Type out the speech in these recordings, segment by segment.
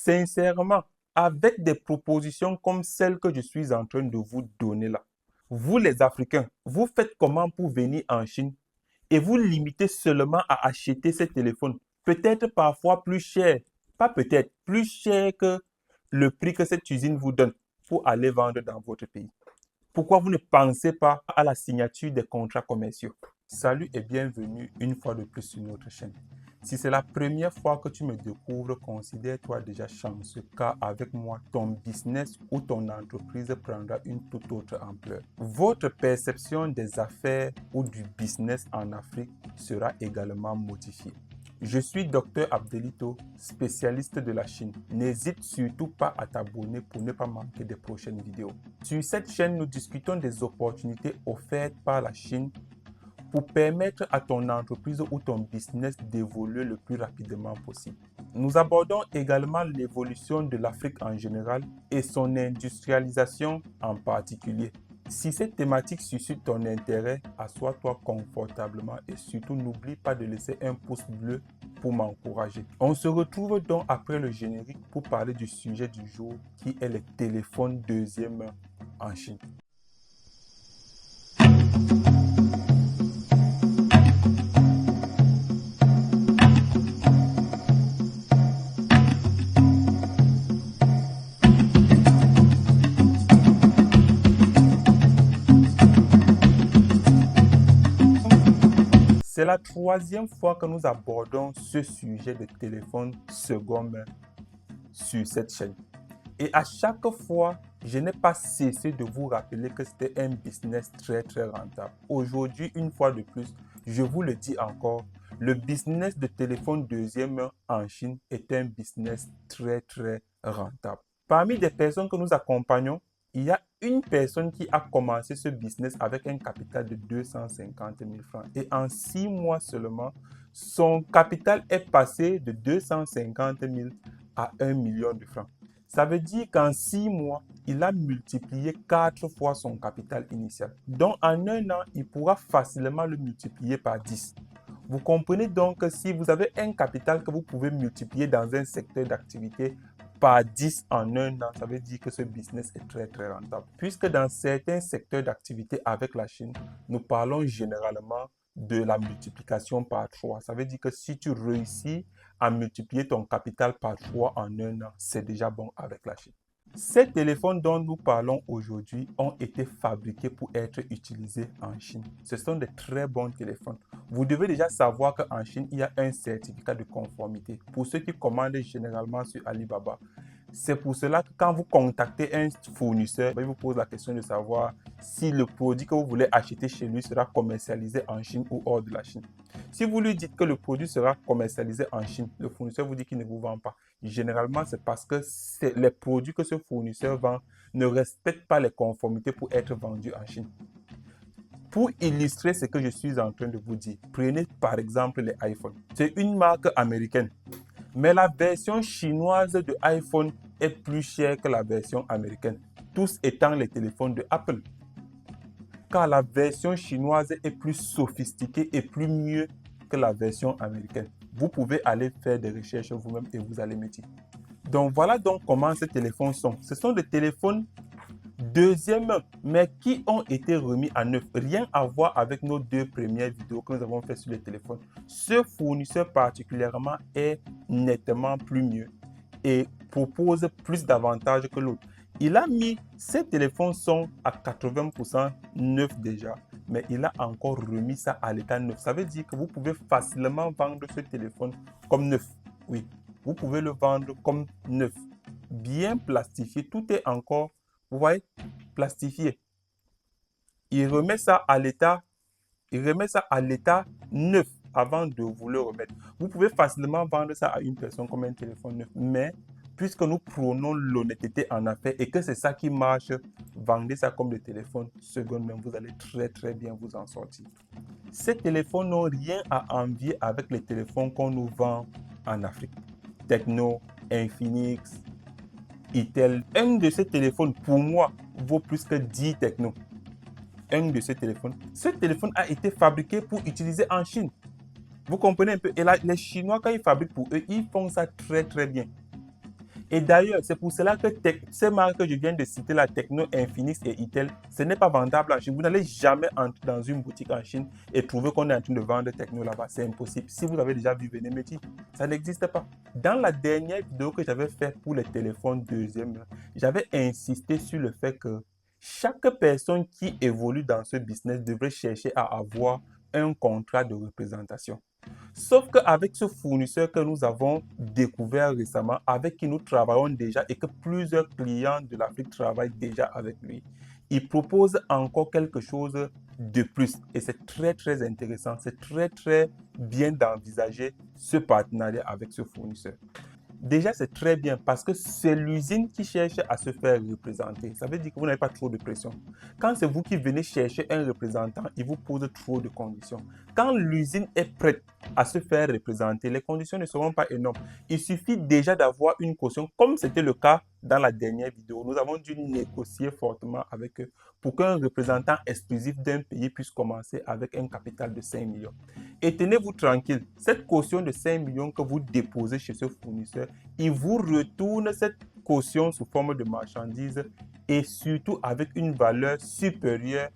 sincèrement, avec des propositions comme celles que je suis en train de vous donner là, vous les Africains, vous faites comment pour venir en Chine et vous limitez seulement à acheter ces téléphones, peut-être parfois plus cher, pas peut-être, plus cher que le prix que cette usine vous donne pour aller vendre dans votre pays. Pourquoi vous ne pensez pas à la signature des contrats commerciaux? Salut et bienvenue une fois de plus sur notre chaîne. Si c'est la première fois que tu me découvres, considère-toi déjà chanceux car avec moi, ton business ou ton entreprise prendra une toute autre ampleur. Votre perception des affaires ou du business en Afrique sera également modifiée. Je suis Dr Abdelito, spécialiste de la Chine. N'hésite surtout pas à t'abonner pour ne pas manquer des prochaines vidéos. Sur cette chaîne, nous discutons des opportunités offertes par la Chine pour permettre à ton entreprise ou ton business d'évoluer le plus rapidement possible. Nous abordons également l'évolution de l'Afrique en général et son industrialisation en particulier. Si cette thématique suscite ton intérêt, assois-toi confortablement et surtout n'oublie pas de laisser un pouce bleu pour m'encourager. On se retrouve donc après le générique pour parler du sujet du jour qui est les téléphones deuxième main en Chine. C'est la troisième fois que nous abordons ce sujet de téléphone seconde main sur cette chaîne. Et à chaque fois, je n'ai pas cessé de vous rappeler que c'était un business très rentable. Aujourd'hui, une fois de plus, je vous le dis encore, le business de téléphone deuxième main en Chine est un business très rentable. Parmi les personnes que nous accompagnons, il y a une personne qui a commencé ce business avec un capital de 250 000 francs. Et en 6 mois seulement, son capital est passé de 250 000 à 1 million de francs. Ça veut dire qu'en 6 mois, il a multiplié 4 fois son capital initial. Donc, en un an, il pourra facilement le multiplier par 10. Vous comprenez donc que si vous avez un capital que vous pouvez multiplier dans un secteur d'activité par 10 en un an, ça veut dire que ce business est très rentable. Puisque dans certains secteurs d'activité avec la Chine, nous parlons généralement de la multiplication par 3. Ça veut dire que si tu réussis à multiplier ton capital par 3 en un an, c'est déjà bon avec la Chine. Ces téléphones dont nous parlons aujourd'hui ont été fabriqués pour être utilisés en Chine. Ce sont de très bons téléphones. Vous devez déjà savoir qu'en Chine, il y a un certificat de conformité. Pour ceux qui commandent généralement sur Alibaba, c'est pour cela que quand vous contactez un fournisseur, il vous pose la question de savoir si le produit que vous voulez acheter chez lui sera commercialisé en Chine ou hors de la Chine. Si vous lui dites que le produit sera commercialisé en Chine, le fournisseur vous dit qu'il ne vous vend pas. Généralement, c'est parce que les produits que ce fournisseur vend ne respectent pas les conformités pour être vendus en Chine. Pour illustrer ce que je suis en train de vous dire, prenez par exemple les iPhones. C'est une marque américaine. Mais la version chinoise de iPhone est plus chère que la version américaine, tous étant les téléphones de Apple. Car la version chinoise est plus sophistiquée et plus mieux que la version américaine. Vous pouvez aller faire des recherches vous-même et vous allez me dire. Donc voilà donc comment ces téléphones sont. Ce sont des téléphones deuxième main, mais qui ont été remis à neuf. Rien à voir avec nos deux premières vidéos que nous avons faites sur les téléphones. Ce fournisseur particulièrement est nettement plus mieux et propose plus d'avantages que l'autre. Il a mis, ces téléphones sont à 80% neufs déjà, mais il a encore remis ça à l'état neuf. Ça veut dire que vous pouvez facilement vendre ce téléphone comme neuf. Oui, vous pouvez le vendre comme neuf. Bien plastifié, tout est encore, vous voyez, plastifié. Il remet ça à l'état neuf avant de vous le remettre. Vous pouvez facilement vendre ça à une personne comme un téléphone neuf, mais puisque nous prônons l'honnêteté en affaires et que c'est ça qui marche, vendez ça comme des téléphones seconde main, vous allez très bien vous en sortir. Ces téléphones n'ont rien à envier avec les téléphones qu'on nous vend en Afrique. Tecno, Infinix, Itel. Un de ces téléphones, pour moi, vaut plus que 10 Tecno. Un de ces téléphones. Ce téléphone a été fabriqué pour utiliser en Chine. Vous comprenez un peu? Et là, les Chinois, quand ils fabriquent pour eux, ils font ça très bien. Et d'ailleurs, c'est pour cela que ces marques que je viens de citer, la Tecno, Infinix et Itel, ce n'est pas vendable en Chine. Vous n'allez jamais entrer dans une boutique en Chine et trouver qu'on est en train de vendre Tecno là-bas. C'est impossible. Si vous avez déjà vu, venez me dire. Ça n'existe pas. Dans la dernière vidéo que j'avais faite pour les téléphones deuxième, j'avais insisté sur le fait que chaque personne qui évolue dans ce business devrait chercher à avoir un contrat de représentation. Sauf qu'avec ce fournisseur que nous avons découvert récemment, avec qui nous travaillons déjà et que plusieurs clients de l'Afrique travaillent déjà avec lui, il propose encore quelque chose de plus. Et c'est très intéressant, c'est très bien d'envisager ce partenariat avec ce fournisseur. Déjà, c'est très bien parce que c'est l'usine qui cherche à se faire représenter. Ça veut dire que vous n'avez pas trop de pression. Quand c'est vous qui venez chercher un représentant, il vous pose trop de conditions. Quand l'usine est prête à se faire représenter, les conditions ne seront pas énormes. Il suffit déjà d'avoir une caution, comme c'était le cas dans la dernière vidéo. Nous avons dû négocier fortement avec eux pour qu'un représentant exclusif d'un pays puisse commencer avec un capital de 5 millions. Et tenez-vous tranquille, cette caution de 5 millions que vous déposez chez ce fournisseur, il vous retourne cette caution sous forme de marchandises et surtout avec une valeur supérieure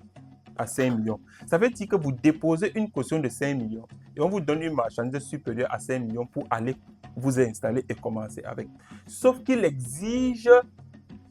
à 5 millions. Ça veut dire que vous déposez une caution de 5 millions et on vous donne une marchandise supérieure à 5 millions pour aller vous installer et commencer avec. Sauf qu'il exige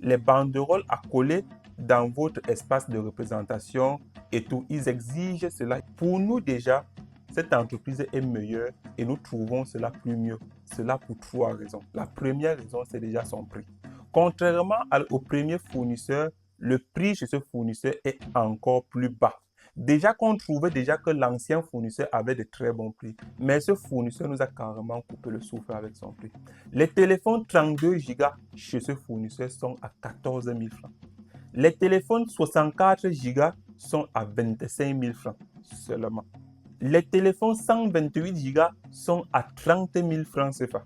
les banderoles à coller dans votre espace de représentation et tout. Ils exigent cela. Pour nous déjà, cette entreprise est meilleure et nous trouvons cela plus mieux. Cela pour 3 raisons. La première raison, c'est déjà son prix. Contrairement au premier fournisseur, le prix chez ce fournisseur est encore plus bas. Déjà qu'on trouvait déjà que l'ancien fournisseur avait de très bons prix, mais ce fournisseur nous a carrément coupé le souffle avec son prix. Les téléphones 32 Go chez ce fournisseur sont à 14 000 francs. Les téléphones 64 Go sont à 25 000 francs seulement. Les téléphones 128 Go sont à 30 000 francs CFA.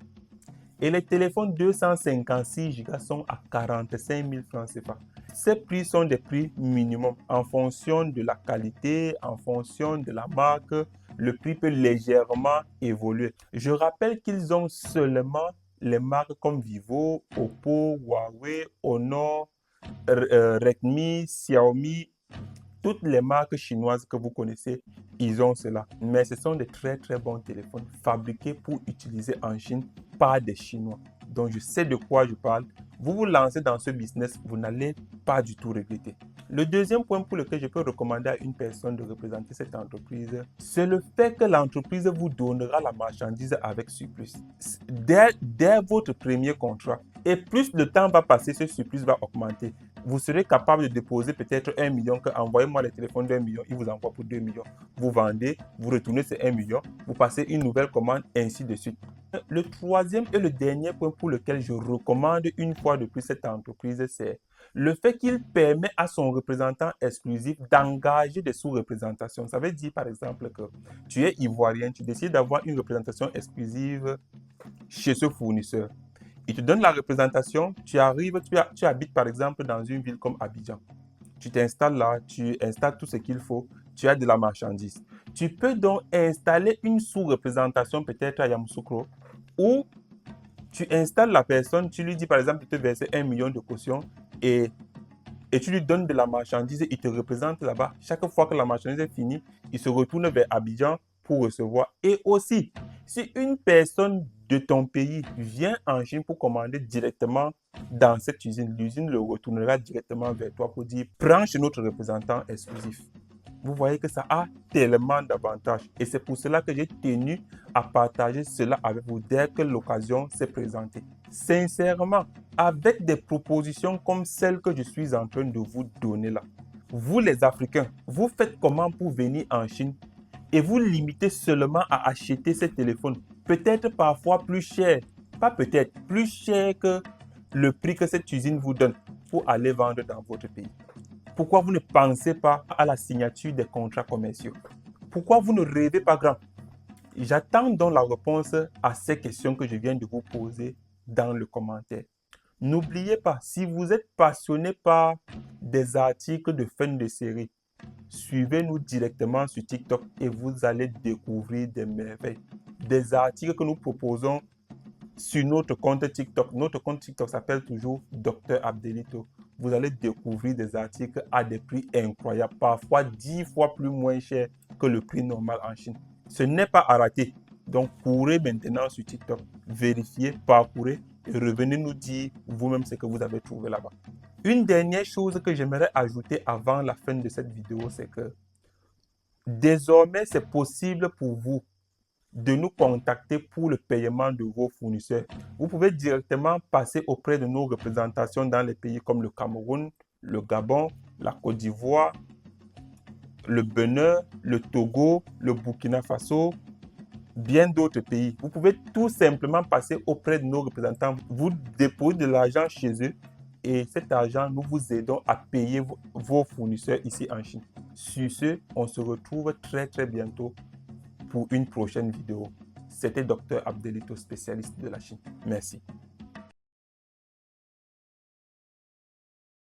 Et les téléphones 256 Go sont à 45 000 francs CFA. Ces prix sont des prix minimum en fonction de la qualité, en fonction de la marque. Le prix peut légèrement évoluer. Je rappelle qu'ils ont seulement les marques comme Vivo, Oppo, Huawei, Honor, Redmi, Xiaomi. Toutes les marques chinoises que vous connaissez, ils ont cela. Mais ce sont des très bons téléphones fabriqués pour utiliser en Chine par des Chinois. Donc je sais de quoi je parle. Vous vous lancez dans ce business, vous n'allez pas du tout regretter. Le deuxième point pour lequel je peux recommander à une personne de représenter cette entreprise, c'est le fait que l'entreprise vous donnera la marchandise avec surplus. Dès votre premier contrat. Et plus le temps va passer, ce surplus va augmenter. Vous serez capable de déposer peut-être 1 million, que envoyez-moi les téléphones d'1 million, il vous envoie pour 2 millions. Vous vendez, vous retournez ces 1 million, vous passez une nouvelle commande, ainsi de suite. Le troisième et le dernier point pour lequel je recommande une fois de plus cette entreprise, c'est le fait qu'il permet à son représentant exclusif d'engager des sous-représentations. Ça veut dire par exemple que tu es ivoirien, tu décides d'avoir une représentation exclusive chez ce fournisseur. Il te donne la représentation, tu arrives, tu habites par exemple dans une ville comme Abidjan. Tu t'installes là, tu installes tout ce qu'il faut, tu as de la marchandise. Tu peux donc installer une sous-représentation peut-être à Yamoussoukro où tu installes la personne, tu lui dis par exemple de te verser 1 million de caution et tu lui donnes de la marchandise, il te représente là-bas. Chaque fois que la marchandise est finie, il se retourne vers Abidjan pour recevoir. Et aussi, si une personne de ton pays vient en Chine pour commander directement dans cette usine, l'usine le retournera directement vers toi pour dire prends chez notre représentant exclusif. Vous voyez que ça a tellement d'avantages et c'est pour cela que j'ai tenu à partager cela avec vous dès que l'occasion s'est présentée. Sincèrement, avec des propositions comme celles que je suis en train de vous donner là, vous les Africains, vous faites comment pour venir en Chine et vous limitez seulement à acheter ces téléphones, peut-être parfois plus cher, pas peut-être, plus cher que le prix que cette usine vous donne pour aller vendre dans votre pays. Pourquoi vous ne pensez pas à la signature des contrats commerciaux? Pourquoi vous ne rêvez pas grand? J'attends donc la réponse à ces questions que je viens de vous poser dans le commentaire. N'oubliez pas, si vous êtes passionné par des articles de fin de série, suivez-nous directement sur TikTok et vous allez découvrir des merveilles. Des articles que nous proposons sur notre compte TikTok. Notre compte TikTok s'appelle toujours Dr Abdelito. Vous allez découvrir des articles à des prix incroyables, parfois 10 fois plus moins cher que le prix normal en Chine. Ce n'est pas à rater. Donc, courez maintenant sur TikTok, vérifiez, parcourez et revenez nous dire vous-même ce que vous avez trouvé là-bas. Une dernière chose que j'aimerais ajouter avant la fin de cette vidéo, c'est que désormais, c'est possible pour vous de nous contacter pour le paiement de vos fournisseurs. Vous pouvez directement passer auprès de nos représentations dans les pays comme le Cameroun, le Gabon, la Côte d'Ivoire, le Bénin, le Togo, le Burkina Faso, bien d'autres pays. Vous pouvez tout simplement passer auprès de nos représentants. Vous déposez de l'argent chez eux et cet argent, nous vous aidons à payer vos fournisseurs ici en Chine. Sur ce, on se retrouve très bientôt pour une prochaine vidéo. C'était Dr Abdelito, spécialiste de la Chine. Merci.